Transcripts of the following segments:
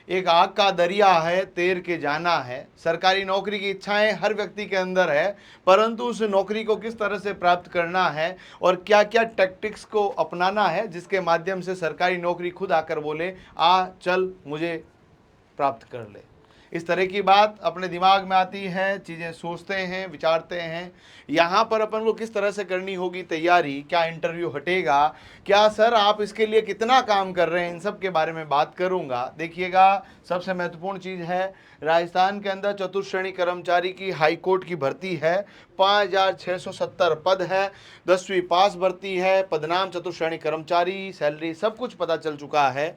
एक आग का दरिया है, तैर के जाना है। सरकारी नौकरी की इच्छाएं हर व्यक्ति के अंदर है, परंतु उस नौकरी को किस तरह से प्राप्त करना है और क्या क्या टैक्टिक्स को अपनाना है जिसके माध्यम से सरकारी नौकरी खुद आकर बोले आ चल मुझे प्राप्त कर ले। इस तरह की बात अपने दिमाग में आती है, चीज़ें सोचते हैं, विचारते हैं। यहाँ पर अपन को किस तरह से करनी होगी तैयारी, क्या इंटरव्यू हटेगा, क्या सर आप इसके लिए कितना काम कर रहे हैं, इन सब के बारे में बात करूँगा। देखिएगा, सबसे महत्वपूर्ण चीज़ है, राजस्थान के अंदर चतुर्श्रेणी कर्मचारी की हाई कोर्ट की भर्ती है। 5670 पद है, 10वीं पास भर्ती है, पदनाम चतुर्श्रेणी कर्मचारी, सैलरी सब कुछ पता चल चुका है।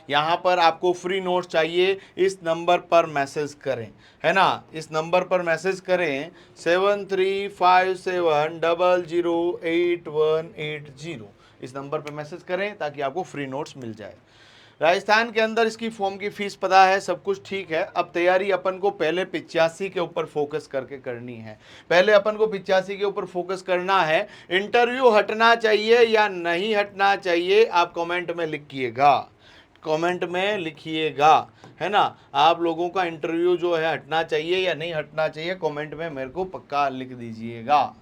यहाँ पर आपको फ्री नोट्स चाहिए, इस नंबर पर मैसेज करें, है ना, इस नंबर पर मैसेज करें 7357008180। इस नंबर पर मैसेज करें ताकि आपको फ्री नोट्स मिल जाए। राजस्थान के अंदर इसकी फॉर्म की फीस पता है, सब कुछ ठीक है। अब तैयारी अपन को पहले 85 के ऊपर फोकस करके करनी है। पहले अपन को 85 के ऊपर फोकस करना है। इंटरव्यू हटना चाहिए या नहीं हटना चाहिए, आप कमेंट में लिखिएगा, कमेंट में लिखिएगा, है ना। आप लोगों का इंटरव्यू जो है हटना चाहिए या नहीं हटना चाहिए, कमेंट में मेरे को पक्का लिख दीजिएगा।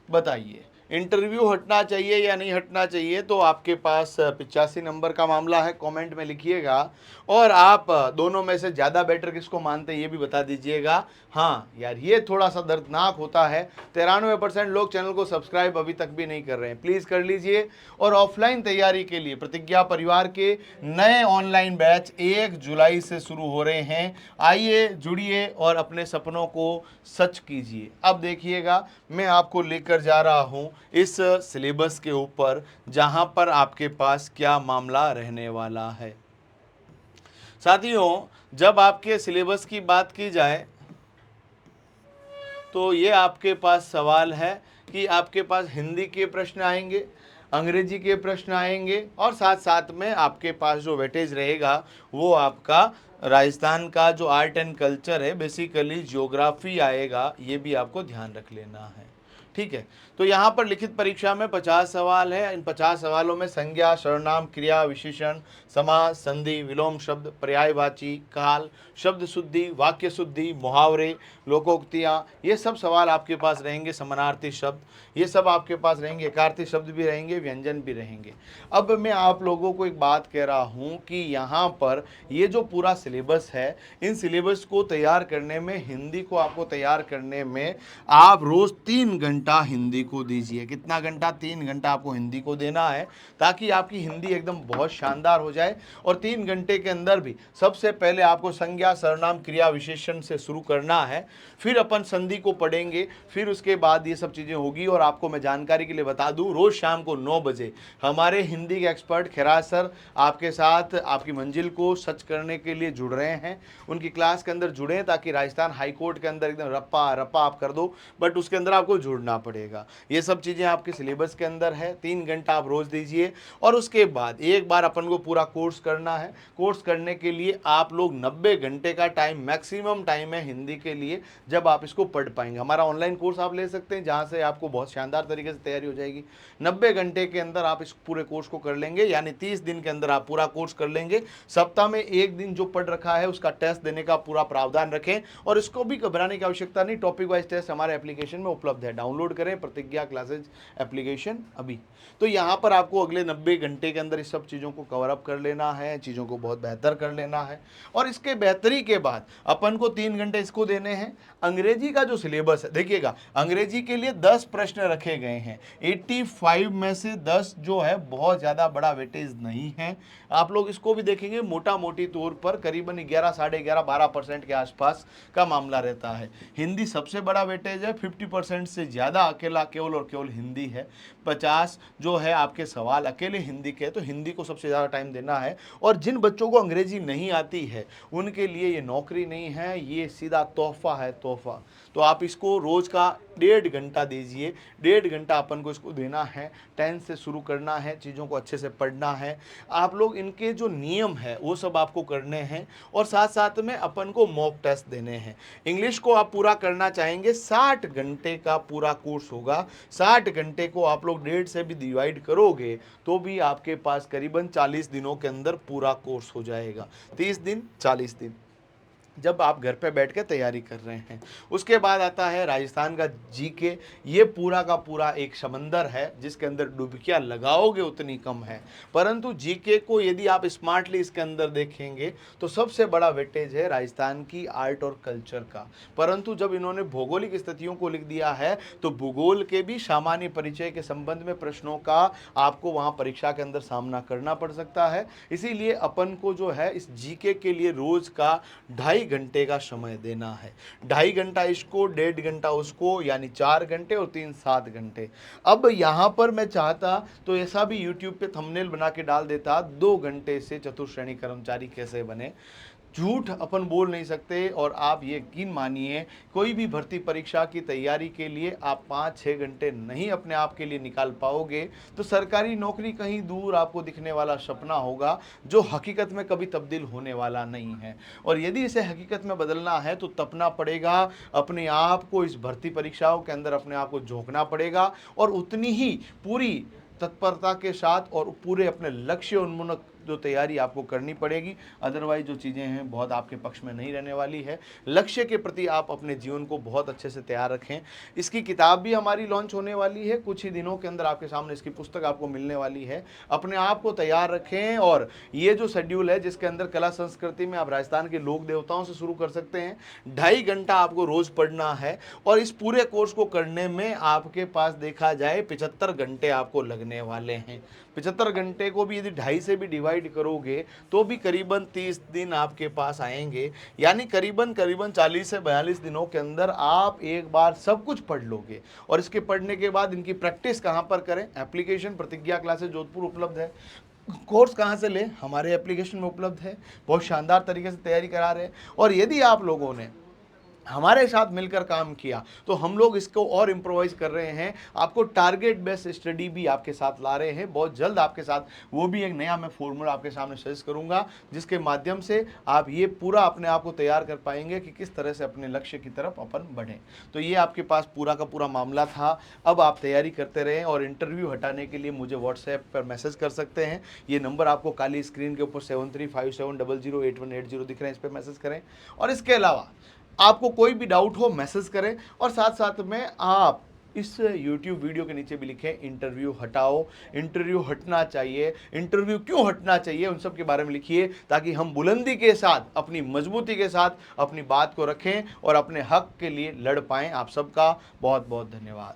बताइए, इंटरव्यू हटना चाहिए या नहीं हटना चाहिए। तो आपके पास 85 नंबर का मामला है, कमेंट में लिखिएगा। और आप दोनों में से ज़्यादा बेटर किसको मानते हैं ये भी बता दीजिएगा। हाँ यार, ये थोड़ा सा दर्दनाक होता है, 93% लोग चैनल को सब्सक्राइब अभी तक भी नहीं कर रहे हैं, प्लीज़ कर लीजिए। और ऑफलाइन तैयारी के लिए प्रतिज्ञा परिवार के नए ऑनलाइन बैच 1 जुलाई से शुरू हो रहे हैं। आइए, जुड़िए और अपने सपनों को सच कीजिए। अब देखिएगा, मैं आपको लेकर जा रहा हूँ इस सिलेबस के ऊपर, जहाँ पर आपके पास क्या मामला रहने वाला है। साथियों, जब आपके सिलेबस की बात की जाए तो ये आपके पास सवाल है कि आपके पास हिंदी के प्रश्न आएंगे, अंग्रेजी के प्रश्न आएंगे और साथ साथ में आपके पास जो वेटेज रहेगा वो आपका राजस्थान का जो आर्ट एंड कल्चर है, बेसिकली ज्योग्राफी आएगा। ये भी आपको ध्यान रख लेना है, ठीक है। तो यहाँ पर लिखित परीक्षा में 50 सवाल है। इन 50 सवालों में संज्ञा, सर्वनाम, क्रिया, विशेषण, समास, संधि, विलोम शब्द, पर्यायवाची, काल, शब्द शुद्धि, वाक्य शुद्धि, मुहावरे, लोकोक्तियाँ, ये सब सवाल आपके पास रहेंगे। समानार्थी शब्द, ये सब आपके पास रहेंगे। एकार्थी शब्द भी रहेंगे, व्यंजन भी रहेंगे। अब मैं आप लोगों को एक बात कह रहा हूँ कि यहाँ पर ये जो पूरा सिलेबस है, इन सिलेबस को तैयार करने में, हिंदी को आपको तैयार करने में आप रोज़ 3 घंटा हिंदी को दीजिए। कितना घंटा? 3 घंटा आपको हिंदी को देना है, ताकि आपकी हिंदी एकदम बहुत शानदार हो जाए। और 3 घंटे के अंदर भी सबसे पहले आपको संज्ञा, सर्वनाम, क्रिया, विशेषण से शुरू करना है। फिर अपन संधि को पढ़ेंगे, फिर उसके बाद ये सब चीज़ें होगी। और आपको मैं जानकारी के लिए बता दूं, रोज़ शाम को 9 बजे हमारे हिंदी के एक्सपर्ट खैराज सर आपके साथ आपकी मंजिल को सच करने के लिए जुड़ रहे हैं। उनकी क्लास के अंदर जुड़ें ताकि राजस्थान हाई कोर्ट के अंदर एकदम रप्पा रप्पा आप कर दो, बट उसके अंदर आपको जुड़ना पड़ेगा। ये सब चीज़ें आपके सिलेबस के अंदर है। 3 घंटा आप रोज़ दीजिए। और उसके बाद एक बार अपन को पूरा कोर्स करना है। कोर्स करने के लिए आप लोग 90 घंटे का टाइम, मैक्सिमम टाइम है हिंदी के लिए, जब आप इसको पढ़ पाएंगे। हमारा ऑनलाइन कोर्स आप ले सकते हैं, जहाँ से आपको बहुत शानदार तरीके से तैयारी हो जाएगी। 90 घंटे के अंदर आप इस पूरे कोर्स को कर लेंगे, यानी 30 दिन के अंदर आप पूरा कोर्स कर लेंगे। सप्ताह में एक दिन जो पढ़ रखा है उसका टेस्ट देने का पूरा प्रावधान रखें। और इसको भी घबराने की आवश्यकता नहीं, टॉपिक वाइज टेस्ट हमारे एप्लीकेशन में उपलब्ध है। डाउनलोड करें प्रतिज्ञा क्लासेज एप्लीकेशन अभी। तो यहाँ पर आपको अगले 90 घंटे के अंदर इस सब चीज़ों को कवर अप कर लेना है, चीज़ों को बहुत बेहतर कर लेना है। और इसके बेहतरी के बाद अपन को 3 घंटे इसको देने हैं। अंग्रेजी का जो सिलेबस है, देखिएगा, अंग्रेजी के लिए 10 प्रश्न रखे गए हैं। 85 में से 10 जो है बहुत ज़्यादा बड़ा वेटेज नहीं है। आप लोग इसको भी देखेंगे, मोटा मोटी तौर पर करीबन 11, साढ़े 11, 12% के आसपास का मामला रहता है। हिंदी सबसे बड़ा वेटेज है, 50% से ज़्यादा अकेला केवल और केवल हिंदी है। 50 जो है आपके सवाल अकेले हिंदी के, तो हिंदी को सबसे ज़्यादा टाइम देना है। और जिन बच्चों को अंग्रेजी नहीं आती है उनके लिए ये नौकरी नहीं है, ये सीधा तोहफा है, तोहफा। तो आप इसको रोज़ का 1.5 घंटा दीजिए। 1.5 घंटा अपन को इसको देना है, 10 से शुरू करना है, चीज़ों को अच्छे से पढ़ना है। आप लोग इनके जो नियम है वो सब आपको करने हैं और साथ साथ में अपन को मॉक टेस्ट देने हैं। इंग्लिश को आप पूरा करना चाहेंगे, 60 घंटे का पूरा कोर्स होगा। 60 घंटे को आप लोग 1.5 से भी डिवाइड करोगे तो भी आपके पास करीबन 40 दिनों के अंदर पूरा कोर्स हो जाएगा। 30 दिन 40 दिन जब आप घर पे बैठ के तैयारी कर रहे हैं। उसके बाद आता है राजस्थान का जीके। ये पूरा का पूरा एक समंदर है जिसके अंदर डुबकियां लगाओगे उतनी कम है, परंतु जीके को यदि आप स्मार्टली इसके अंदर देखेंगे तो सबसे बड़ा वेटेज है राजस्थान की आर्ट और कल्चर का। परंतु जब इन्होंने भौगोलिक स्थितियों को लिख दिया है तो भूगोल के भी सामान्य परिचय के संबंध में प्रश्नों का आपको वहां परीक्षा के अंदर सामना करना पड़ सकता है। इसीलिए अपन को जो है इस जीके के लिए रोज का 2.5 घंटे का समय देना है। 2.5 घंटा इसको, 1.5 घंटा उसको, यानी 4 घंटे और 3 7 घंटे। अब यहाँ पर मैं चाहता तो ऐसा भी YouTube पे थंबनेल बना के डाल देता, 2 घंटे से चतुर्श्रेणी कर्मचारी कैसे बने। झूठ अपन बोल नहीं सकते। और आप ये यकीन मानिए, कोई भी भर्ती परीक्षा की तैयारी के लिए आप 5-6 घंटे नहीं अपने आप के लिए निकाल पाओगे तो सरकारी नौकरी कहीं दूर आपको दिखने वाला सपना होगा जो हकीकत में कभी तब्दील होने वाला नहीं है। और यदि इसे हकीकत में बदलना है तो तपना पड़ेगा, अपने आप को इस भर्ती परीक्षाओं के अंदर अपने आप को झोंकना पड़ेगा और उतनी ही पूरी तत्परता के साथ और पूरे अपने लक्ष्य उन्मुख जो तैयारी आपको करनी पड़ेगी। अदरवाइज जो चीज़ें हैं बहुत आपके पक्ष में नहीं रहने वाली है। लक्ष्य के प्रति आप अपने जीवन को बहुत अच्छे से तैयार रखें। इसकी किताब भी हमारी लॉन्च होने वाली है, कुछ ही दिनों के अंदर आपके सामने इसकी पुस्तक आपको मिलने वाली है। अपने आप को तैयार रखें। और ये जो शेड्यूल है जिसके अंदर कला संस्कृति में आप राजस्थान के लोक देवताओं से शुरू कर सकते हैं। 2.5 घंटा आपको रोज पढ़ना है और इस पूरे कोर्स को करने में आपके पास देखा जाए 75 घंटे आपको लगने वाले हैं। 75 घंटे को भी यदि 2.5 से भी डिवाइड करोगे तो भी करीबन 30 दिन आपके पास आएंगे, यानी करीबन 40 से 42 दिनों के अंदर आप एक बार सब कुछ पढ़ लोगे। और इसके पढ़ने के बाद इनकी प्रैक्टिस कहाँ पर करें? एप्लीकेशन प्रतिज्ञा क्लासेस जोधपुर उपलब्ध है। कोर्स कहाँ से लें? हमारे एप्लीकेशन में उपलब्ध है। बहुत शानदार तरीके से तैयारी करा रहे हैं। और यदि आप लोगों ने हमारे साथ मिलकर काम किया तो हम लोग इसको और इम्प्रोवाइज कर रहे हैं। आपको टारगेट बेस्ड स्टडी भी आपके साथ ला रहे हैं बहुत जल्द आपके साथ। वो भी एक नया मैं फॉर्मूला आपके सामने सजेस्ट करूंगा जिसके माध्यम से आप ये पूरा अपने आप को तैयार कर पाएंगे कि किस तरह से अपने लक्ष्य की तरफ अपन बढ़ें। तो ये आपके पास पूरा का पूरा मामला था। अब आप तैयारी करते रहें और इंटरव्यू हटाने के लिए मुझे व्हाट्सएप पर मैसेज कर सकते हैं। ये नंबर आपको काली स्क्रीन के ऊपर 7357008180 दिख रहे हैं, इस पर मैसेज करें। और इसके अलावा आपको कोई भी डाउट हो मैसेज करें और साथ साथ में आप इस YouTube वीडियो के नीचे भी लिखें इंटरव्यू हटाओ। इंटरव्यू हटना चाहिए, इंटरव्यू क्यों हटना चाहिए, उन सब के बारे में लिखिए ताकि हम बुलंदी के साथ अपनी मजबूती के साथ अपनी बात को रखें और अपने हक के लिए लड़ पाएं। आप सबका बहुत बहुत धन्यवाद।